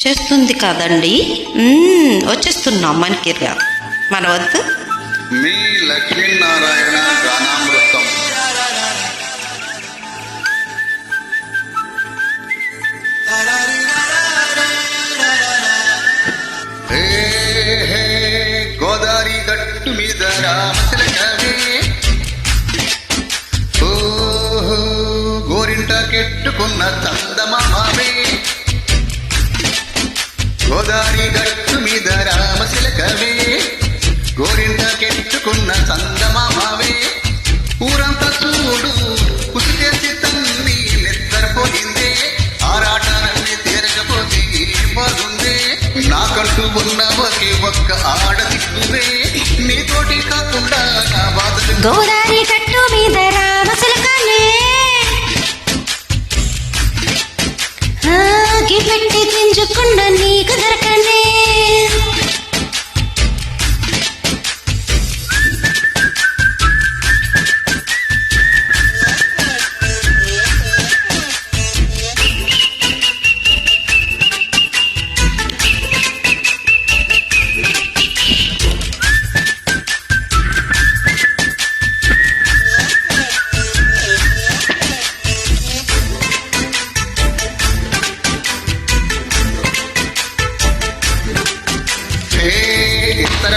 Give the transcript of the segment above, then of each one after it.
చేస్తుంది కదండి. వచ్చేస్తున్నాం మనకి మన వద్దు. మీ లక్ష్మీనారాయణ గానామృతం. గోదావరి గట్టు మీద రామచిలకవే, గోరింట కెట్టుకున్న చందమామవే. గోదావరి గట్టు మీద రామచిలకవే, గోరింట కెట్టుకున్న చందమామవే. ఊరంతా చూడు కుసికేసి తన్ని నిద్రపోయిందే, ఆరాటాలన్నీ తీరకపోతే ఏం బాగుందే. నాకంటూ ఉన్న ఒకే ఒక్క ఆడదిక్కువే, నీతోటి కాకుండా నా బాధలు. గోదావరి గట్టు మీద రామచిలకనే, పెట్టి పెంచుకున్న నీకు దొరకనే.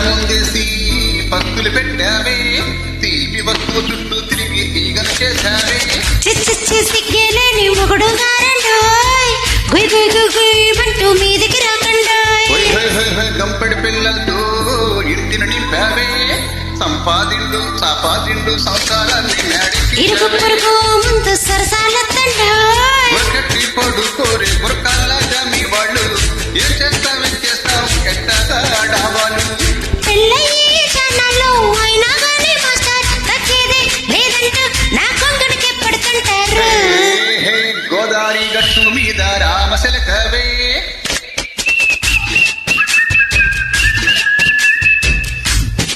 ముందేసి పక్కులు పెట్టావే, తీపి వస్తువు చుట్టూ తిరిగి ఈగలు చేశావే. సిగ్గేలేని మొగుడు గారండోయ్, గుయ్ గుయ్ గుయ్ గుయ్ అంటూ మీదికి రాకండోయ్. గంపడి పిల్లలతో ఇంటిని నింపావే, సంపాదిండు సంసారాన్ని ఇరుగు పొరుగు ముందు సరసాలొద్దండోయ్. ఒకటి పడుకోరే బురకాల్లాగా మీ వాళ్ళు, ఏం చేస్తావు ఎట్టగా డాబాలు. పెళ్ళయ్యే ఛానల్లో అయినా గానీ మాస్టర్ తగ్గేదే లేదంటూ నా కొంగుడికి పడుతుంటారు. గోదావరి గట్టు మీద రామచిలకవే,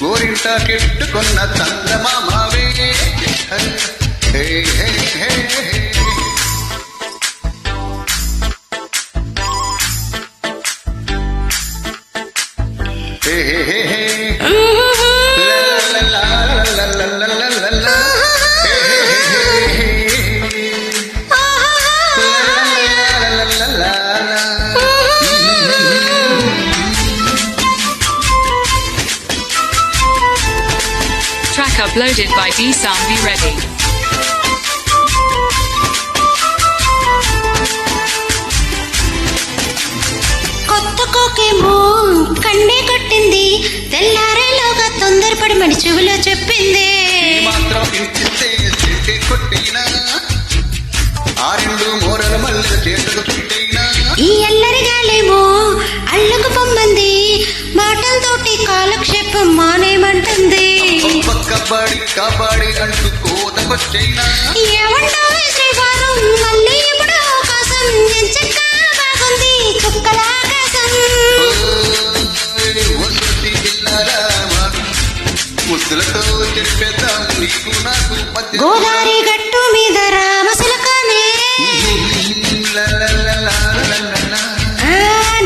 గోరింట కెట్టుకున్న చందమామవే. Track uploaded by D-Sound. Be ready. కొత్త కోకేమో కండే కొట్టింది, తెల్లారేలోగా తొందరపడి మన చెవిలో చెప్పింది. మాత్రం ఇంటిస్తే చెట్టే కొట్టైనా, ఆ రెండు మూరల మల్ల చేతులు చుట్టైనా. ఈ అల్లరి గాలేమో అల్లుకు పొమ్మంది, మాటలతోటి కాలక్షేపం మానేమంటుంది. కబడ్డీ అంటూ కోతకొచ్చైనా. ఏమంటావే శ్రీవారు, మళ్ళీ ఇప్పుడు అవకాశం ఎంచక్క బాగుంది కుక్కల ఆకాశం. ముద్దులతో చెప్పేద్దాం నీకు నాకు మధ్య. గోదావరి గట్టు మీద రామచిలకనే,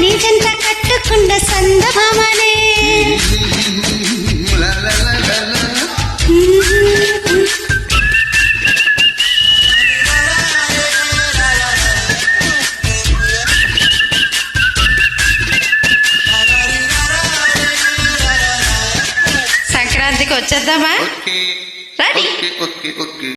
నీ చెంత కట్టుకున్న సందమామనే. సంక్రాంతికి వచ్చేద్దామా? Okay ready. Okay okay okay.